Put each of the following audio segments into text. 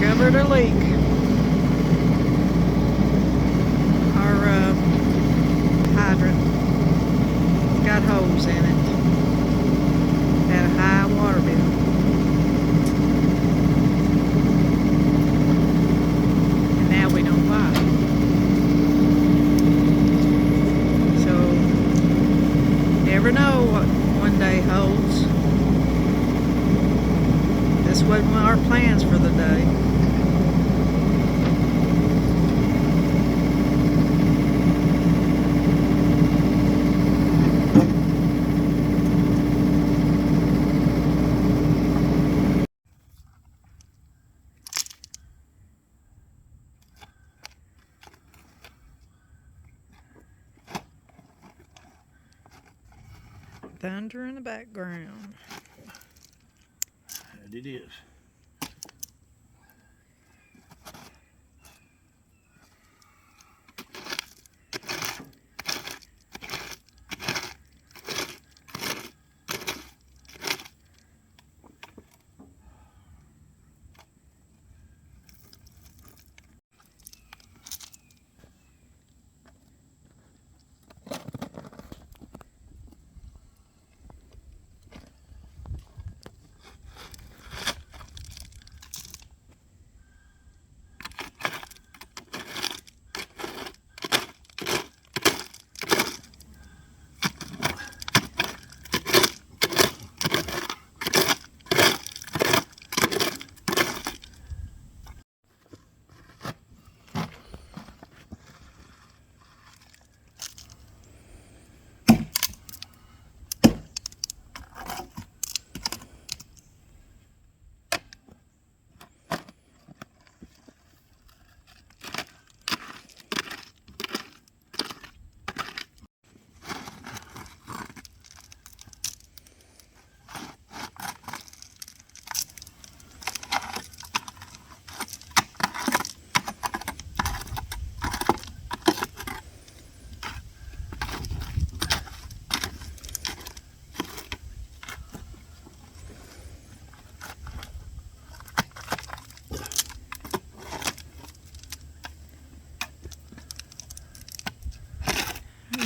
Discovered a leak. Our hydrant got holes in it. Had a high water bill. And now we don't buy. So, never know what one day holds. This wasn't our plans for the day. Thunder in the background. And it is.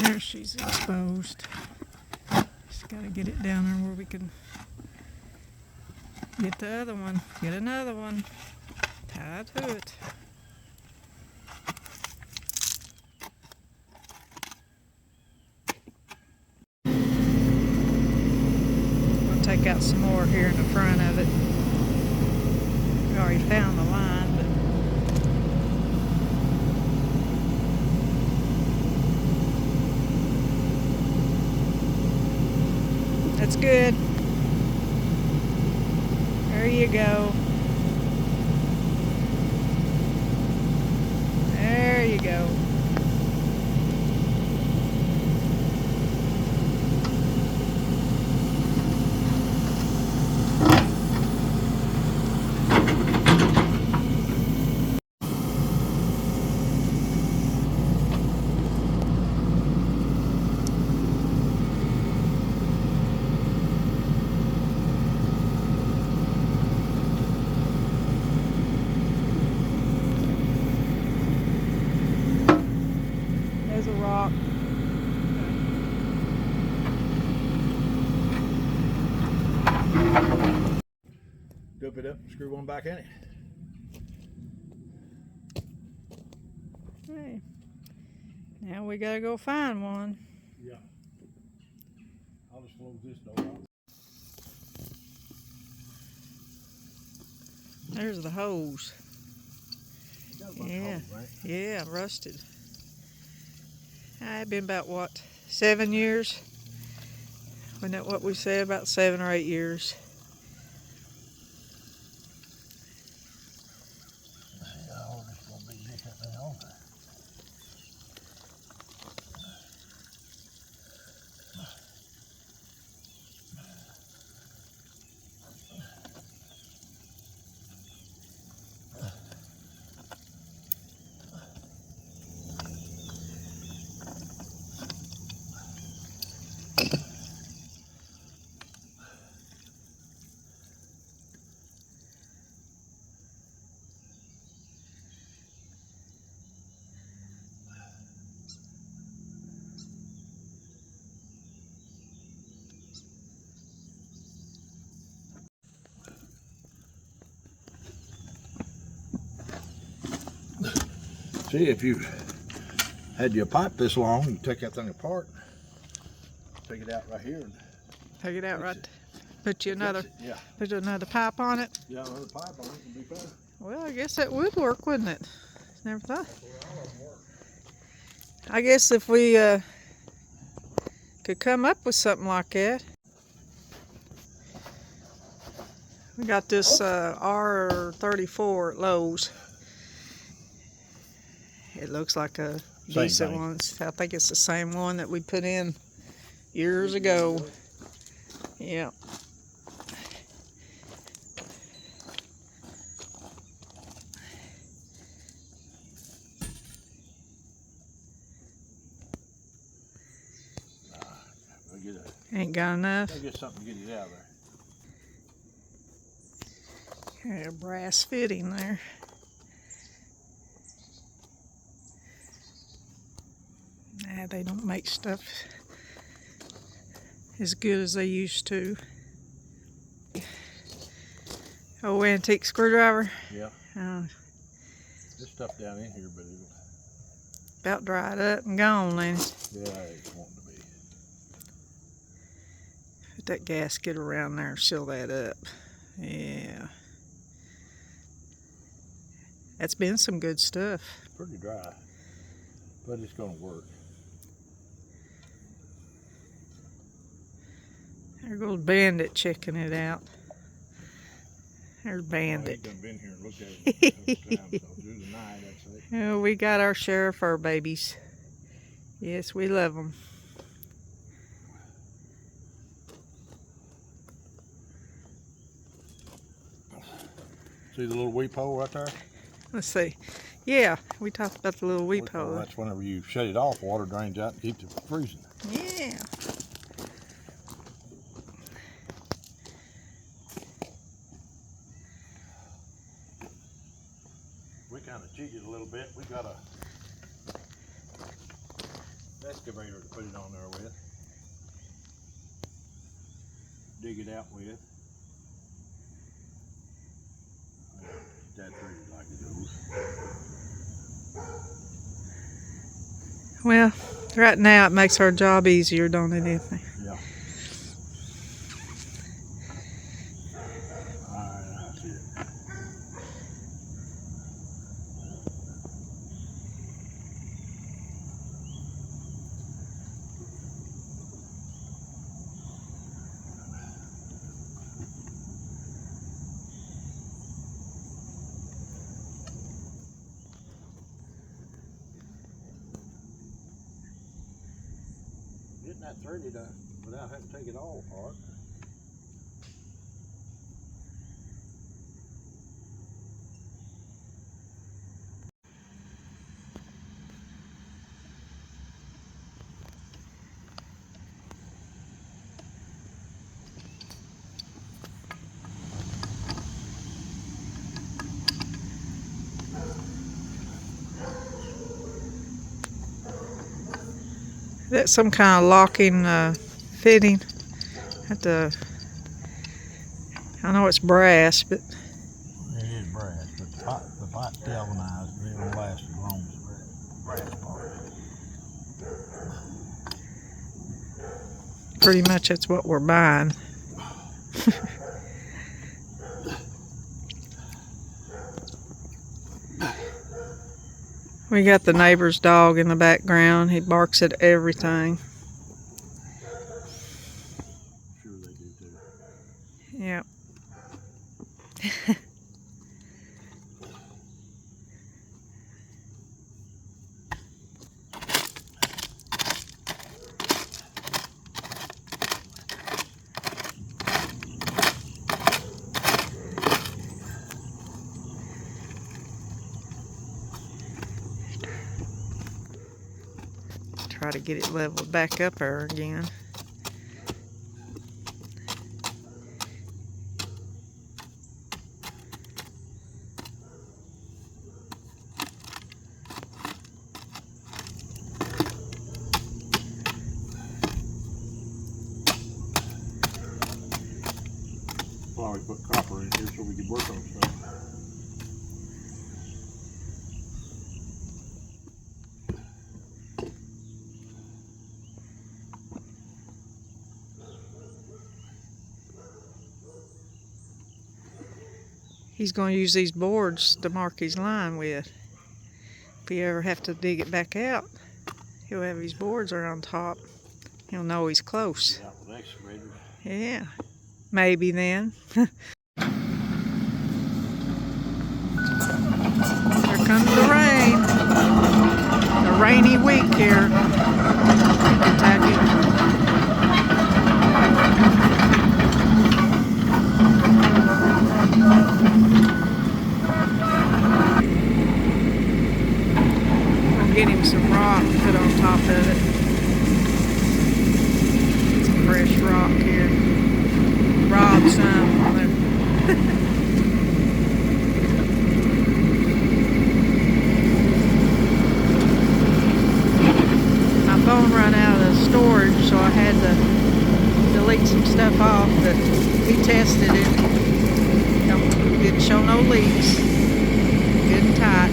There she's exposed. Just gotta get it down there where we can get the other one. Get another one. Tie to it. We'll take out some more here in the front of it. We already found the line, but that's good. There you go. There you go. There's a rock. Dip it up and screw one back in it. Hey. Now we gotta go find one. Yeah. I'll just close this door out. There's the hose. Yeah, right? yeah, rusted. I've been about, what, 7 years? Wasn't that what we said, about 7 or 8 years? See, if you had your pipe this long, you take that thing apart, take it out right here, and Take it out fix right. it. Put you Fix another. it, yeah. Put another pipe on it. Yeah, another pipe on it would be fine. Well, I guess that would work, wouldn't it? Never thought. I guess if we could come up with something like that. We got this R34 at Lowe's. It looks like a decent one. I think it's the same one that we put in years ago. Yeah. Ain't got enough. I'll get something to get it out of there. Got a brass fitting there. Nah, they don't make stuff as good as they used to. Oh, antique screwdriver? Yeah. Oh, There's stuff down in here, but it'll... about dried up and gone, ain't it? Yeah, it's wanting to be. Put that gasket around there and seal that up. Yeah. That's been some good stuff. Pretty dry, but it's gonna work. There goes Bandit checking it out. There's Bandit. He's done been here and looked at it a couple times, so through the night, I'd say. Oh, we got our share of fur babies. Yes, we love them. See the little weep hole right there? Let's see. Yeah, we talked about the little weep hole. That's whenever you shut it off, water drains out and keeps it from freezing. Yeah. We kind of cheated a little bit. We got a excavator to put it on there with. Dig it out with. That's really like it goes. Well, right now it makes our job easier, don't it, Anthony? Yeah. Alright, that's it. Getting that threaded without having to take it all apart. That's some kind of locking fitting. At the, I know it's brass, but It is brass, but the pipe's galvanized, but it won't last as long as the brass part. pretty much that's what we're buying. We got the neighbor's dog in the background. He barks at everything. Sure they do too. Yep. Try to get it leveled back up there again. Well, we put copper in here so we could work on stuff. He's going to use these boards to mark his line with. If you ever have to dig it back out, he'll have his boards are on top. He'll know he's close. Out with excavator. Yeah, maybe then. Here comes the rain. A rainy week here in Kentucky. Get him some rock to put on top of it. Some fresh rock here. Rob some on it. My phone ran out of storage, so I had to delete some stuff off, but we tested it. Didn't show no leaks. Good and tight.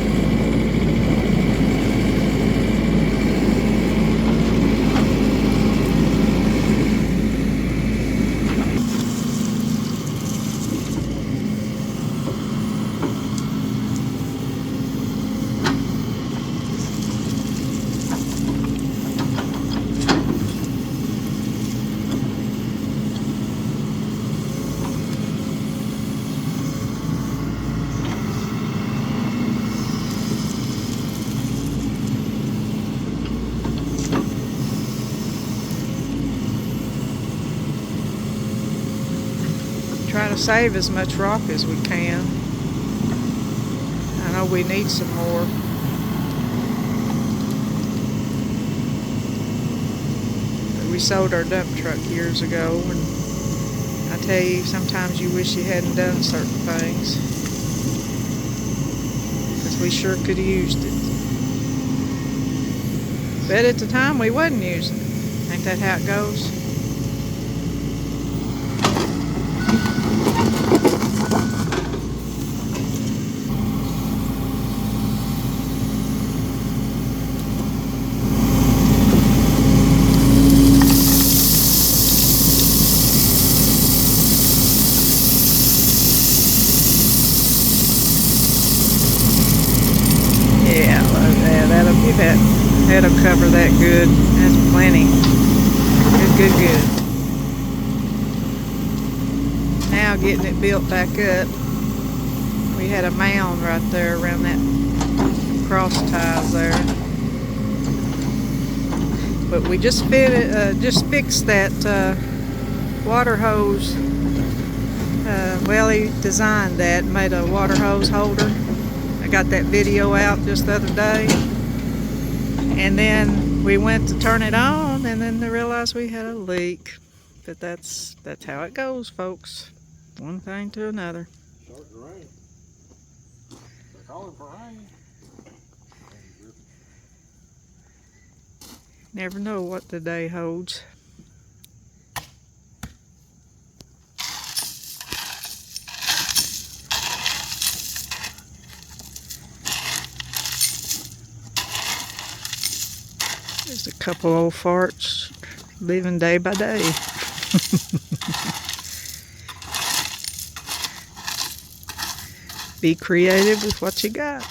Try to save as much rock as we can. I know we need some more. We sold our dump truck years ago, and I tell you, sometimes you wish you hadn't done certain things, because we sure could have used it. But at the time we wasn't using it. Ain't that how it goes? That'll cover that good. That's plenty. Good. Now getting it built back up. We had a mound right there around that cross ties there. But we just fixed that water hose. Well, he designed that and made a water hose holder. I got that video out just the other day. And then we went to turn it on, and then they realized we had a leak. But that's how it goes, folks. One thing to another. Starting to rain. They're calling for rain. Never know what the day holds. There's a couple old farts living day by day. Be creative with what you got.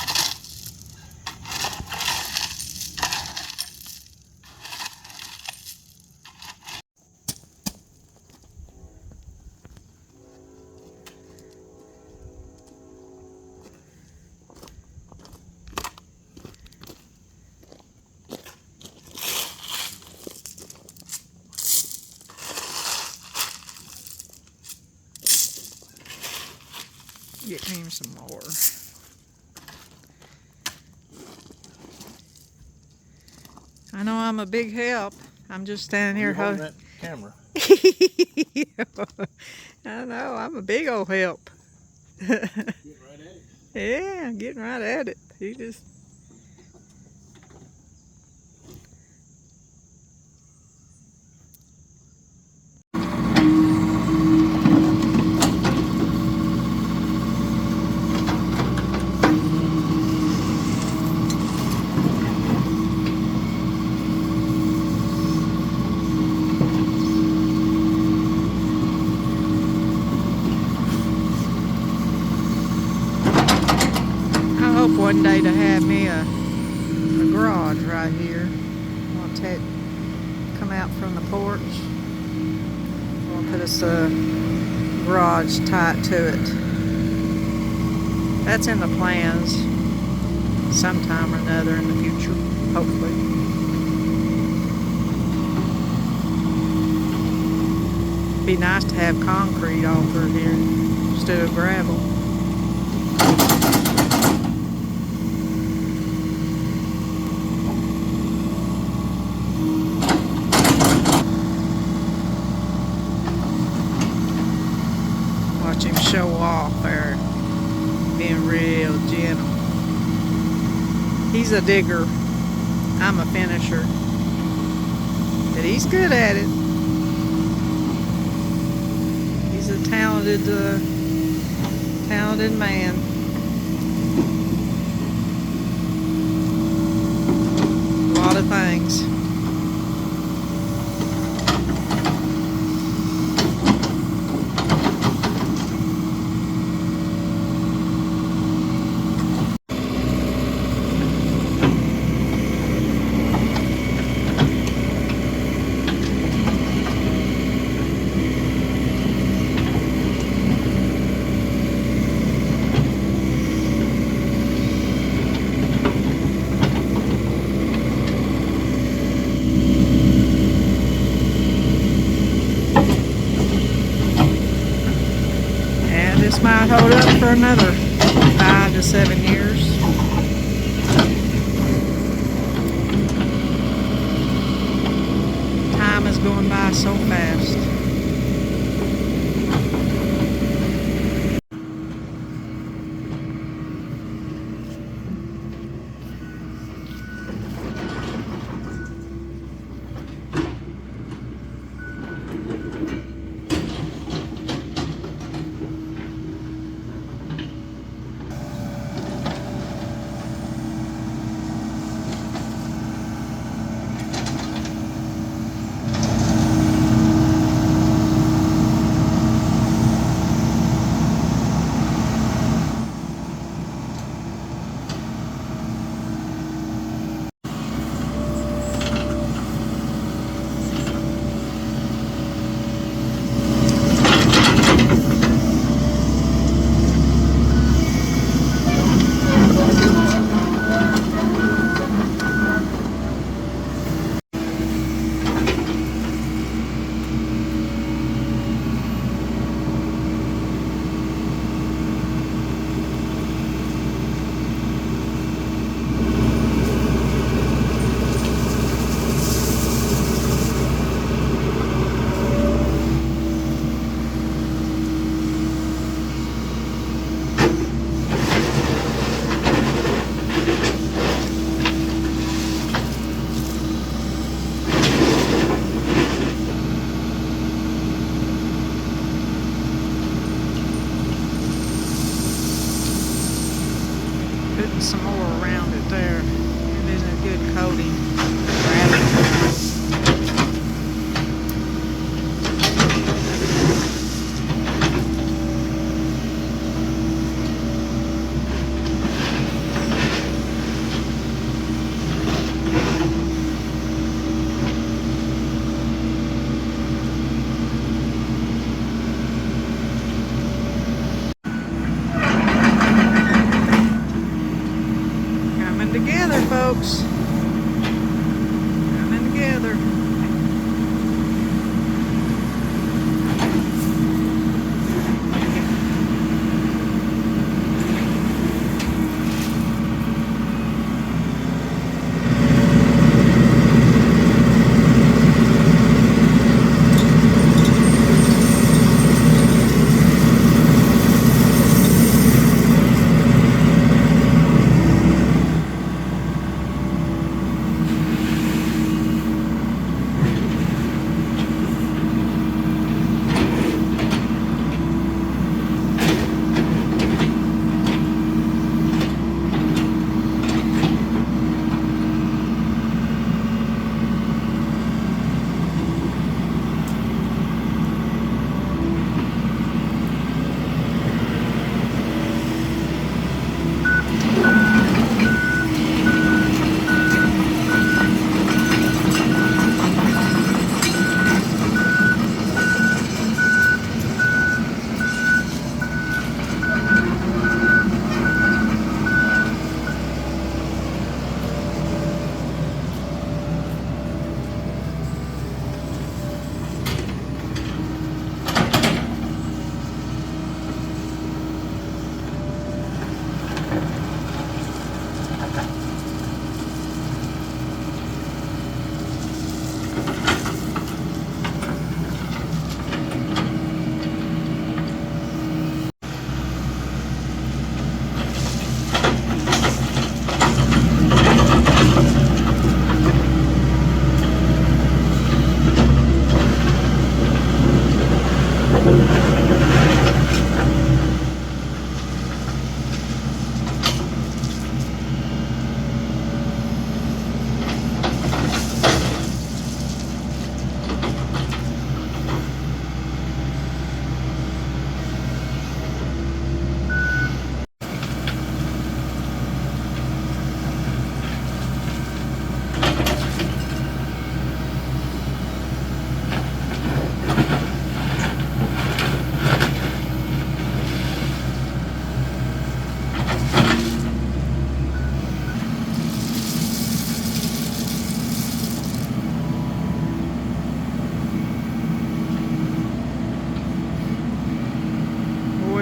Get him some more. I know I'm a big help. I'm just standing here holding that camera. I know, I'm a big old help. Getting right at it. Yeah, getting right at it. You just one day to have me a garage right here. I'll come out from the porch. I'll put us a garage tight to it. That's in the plans sometime or another in the future, hopefully. Be nice to have concrete all through here instead of gravel. Watch him show off there, being real gentle. He's a digger. I'm a finisher. But he's good at it. He's a talented man. A lot of things. This might hold up for another 5 to 7 years. Time is going by so fast. Putting some more around it there. It is a good coating. Together, folks. Coming together.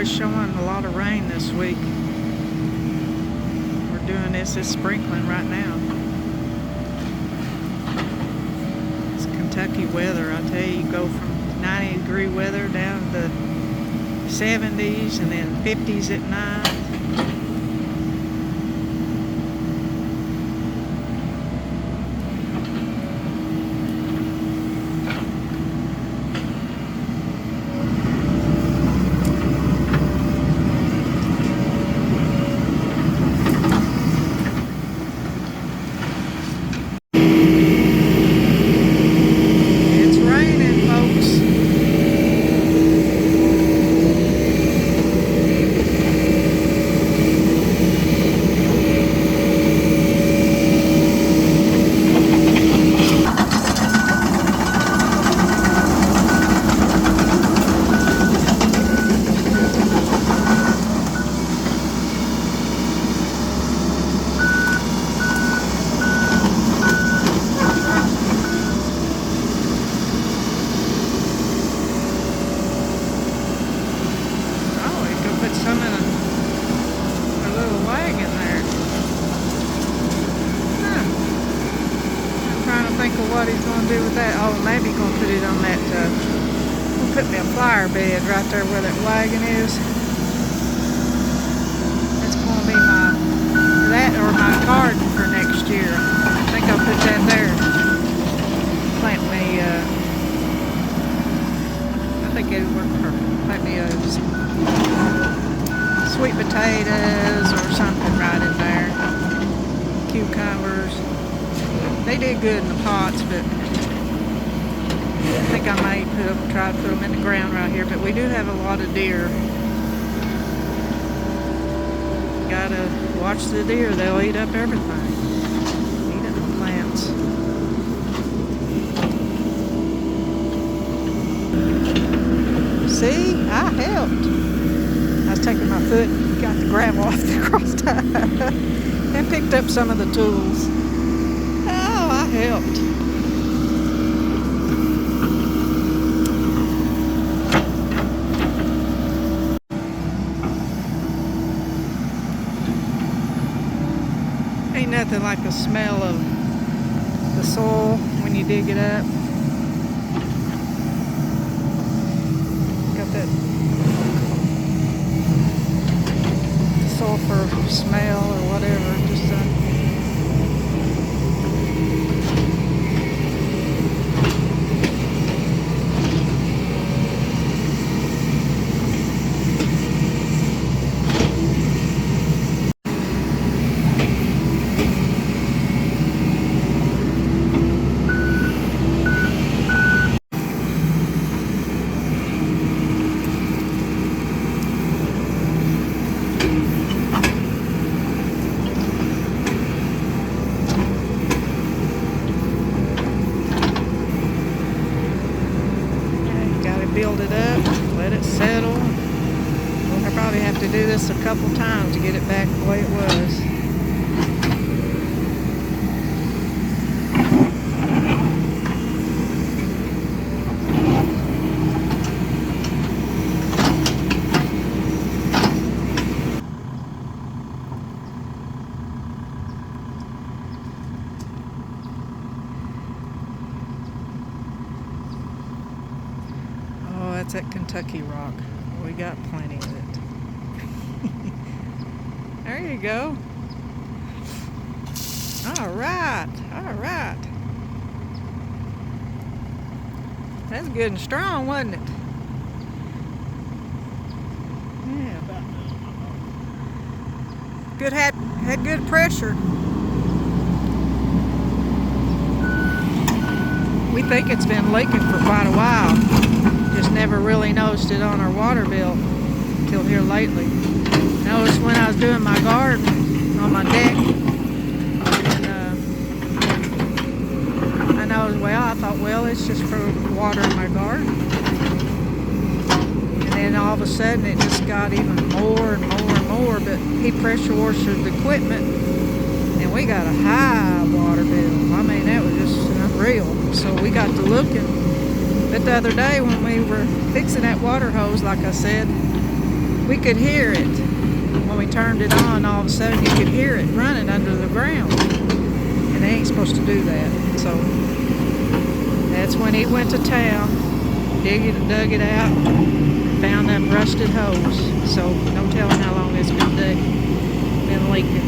Showing a lot of rain this week. We're doing this, it's sprinkling right now. It's Kentucky weather, I tell you, go from 90-degree weather down to the 70s and then 50s at night. What he's going to do with that. Oh, maybe he's going to put it on that, he'll put me a flower bed right there where that wagon is. That's going to be that or my garden for next year. I think I'll put that there. Plant me, I think it'll work perfect. Plant me sweet potatoes or something right in there. Cucumbers. They did good in the pots, but I think I may try to put them in the ground right here. But we do have a lot of deer. Gotta watch the deer. They'll eat up everything. Eat up the plants. See? I helped. I was taking my foot and got the gravel off the cross tie and picked up some of the tools. Helped. Ain't nothing like the smell of the soil when you dig it up. Got that sulfur smell or whatever. Just build it up, let it settle. We'll probably have to do this a couple times to get it back the way it was. That's that Kentucky rock. We got plenty of it. There There you go. All right, all right. That's good and strong, wasn't it? Yeah. Good, had good pressure. We think it's been leaking for quite a while. Just never really noticed it on our water bill until here lately. Noticed when I was doing my garden on my deck, and I noticed, well, I thought, well, it's just for water in my garden. And then all of a sudden it just got even more and more and more, but he pressure washed the equipment and we got a high water bill. I mean, that was just unreal. So we got to looking. But the other day when we were fixing that water hose, like I said, we could hear it. When we turned it on, all of a sudden you could hear it running under the ground. And they ain't supposed to do that. So that's when he went to town, dug it out, found that rusted hose. So no telling how long it's been leaking.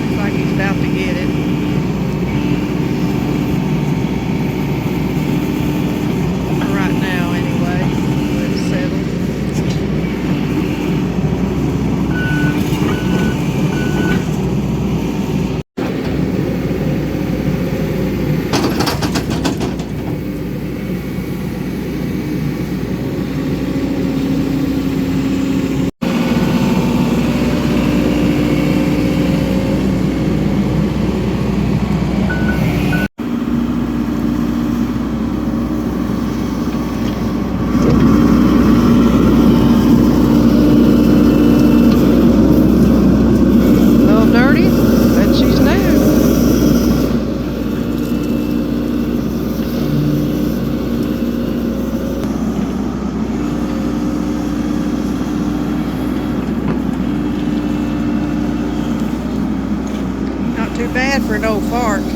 Looks like he's about to get it. For right now, anyway. Let it settle. Too bad for an old fart. Not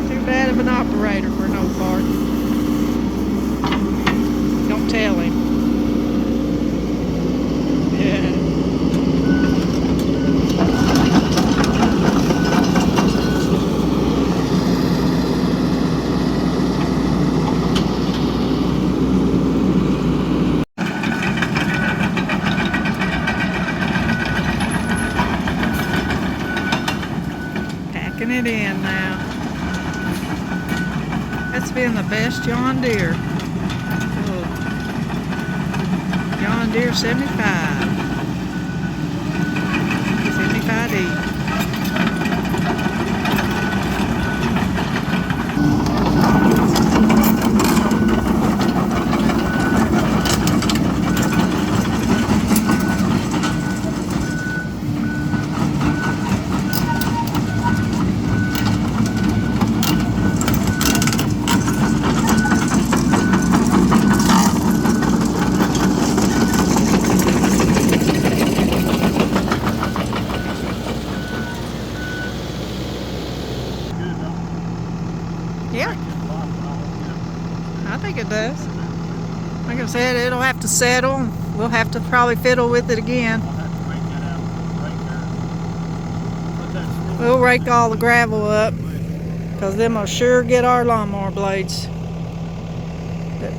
too bad of an operator for an old fart. Don't tell him. Yeah. It in now. That's been the best John Deere. Oh. John Deere 75. 75E. Yeah, I think it does. Like I said, it'll have to settle. We'll have to probably fiddle with it again. We'll rake all the gravel up because them will sure get our lawnmower blades. But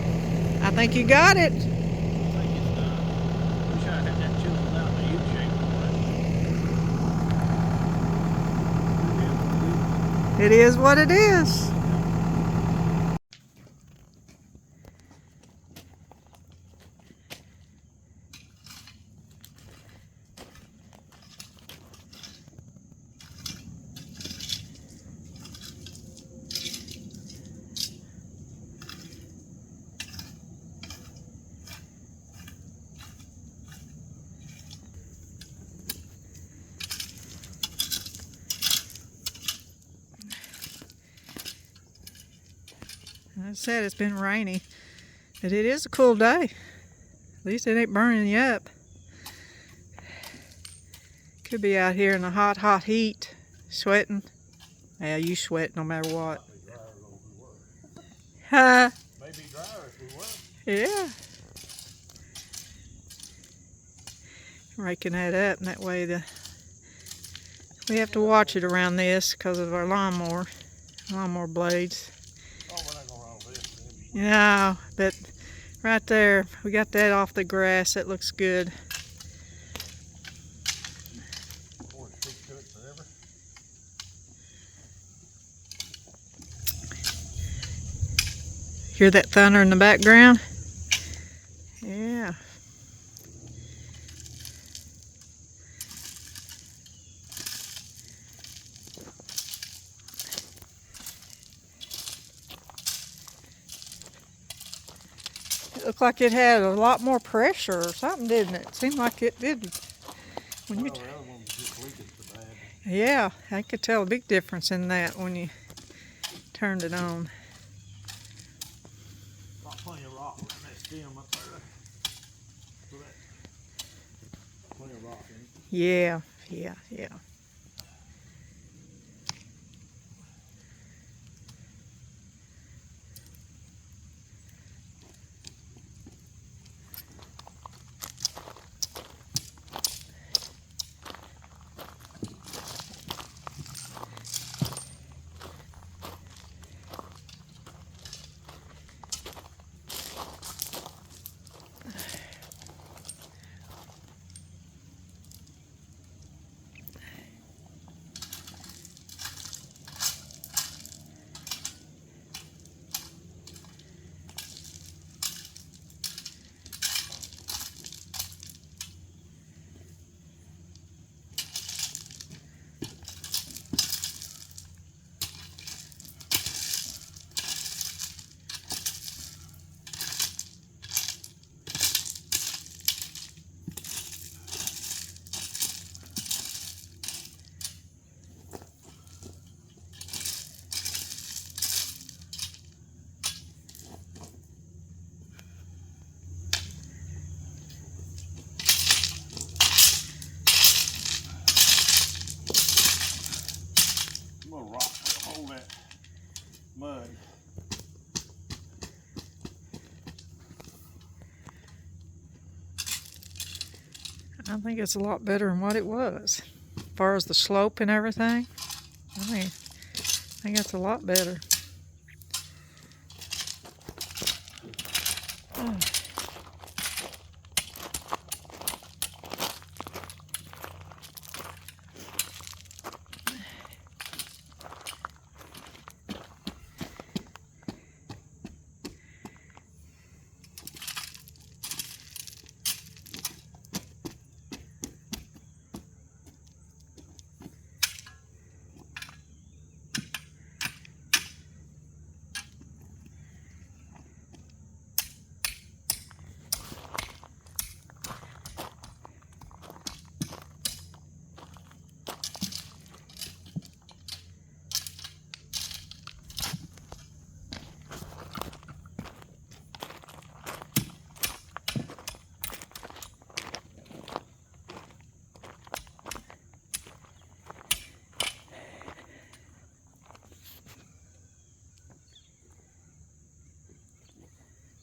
I think you got it. It is what it is. Like I said, it's been rainy, but it is a cool day. At least it ain't burning you up. Could be out here in the hot, hot heat, sweating. Yeah, you sweat no matter what. Huh? Maybe It'd be drier if we were. Yeah. Raking that up, and that way we have to watch it around this because of our lawnmower blades. Oh, we're not gonna run over this. Yeah, but right there, we got that off the grass. That looks good. Before it sticks to it forever. Hear that thunder in the background? Yeah. It looked like it had a lot more pressure or something, didn't it? Seemed like it did. When you The other one was just leaking so bad. yeah, I could tell a big difference in that when you turned it on. Got plenty of rock in that stem up there. So that, plenty of rock in it. Yeah. Little rock to hold that mud. I think it's a lot better than what it was. As far as the slope and everything, I think it's a lot better. Oh.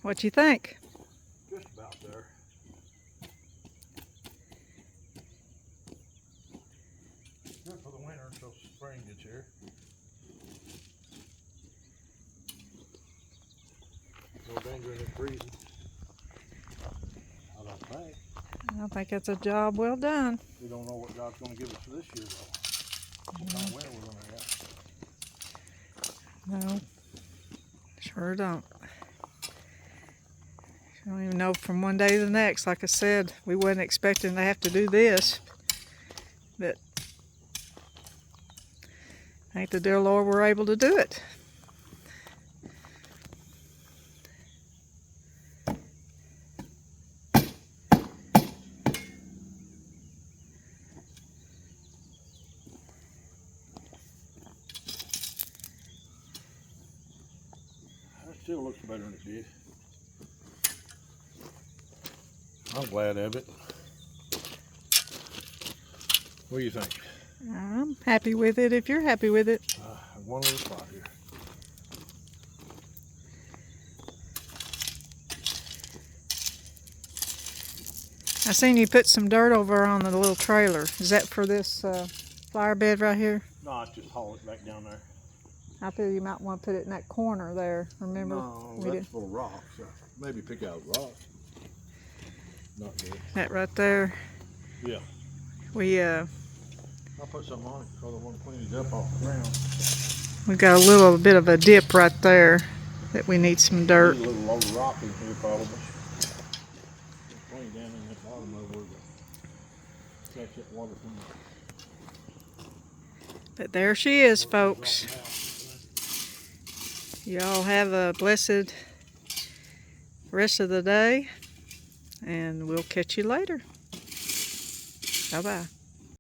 What you think? Just about there. Good for the winter until spring gets here. No danger in it freezing. I don't think. I think it's a job well done. We don't know what God's going to give us for this year, though. What kind of winter we're going to have. No, sure don't. I don't even know from one day to the next. Like I said, we wasn't expecting to have to do this, but thank the dear Lord we're able to do it. It still looks better than it did. I'm glad of it. What do you think? I'm happy with it if you're happy with it. One little spot here. I seen you put some dirt over on the little trailer. Is that for this flower bed right here? No, I just haul it back down there. I feel you might want to put it in that corner there. Remember? No, that's full of rocks. Maybe pick out rocks. Not good. That right there. Yeah. I'll put something on it because I want to clean it up off the ground. We got a little bit of a dip right there that we need some dirt. Need a little low rock in here probably. Way down in that bottom over where catch that water from But there she is, folks. Y'all have a blessed rest of the day, and we'll catch you later. Bye-bye.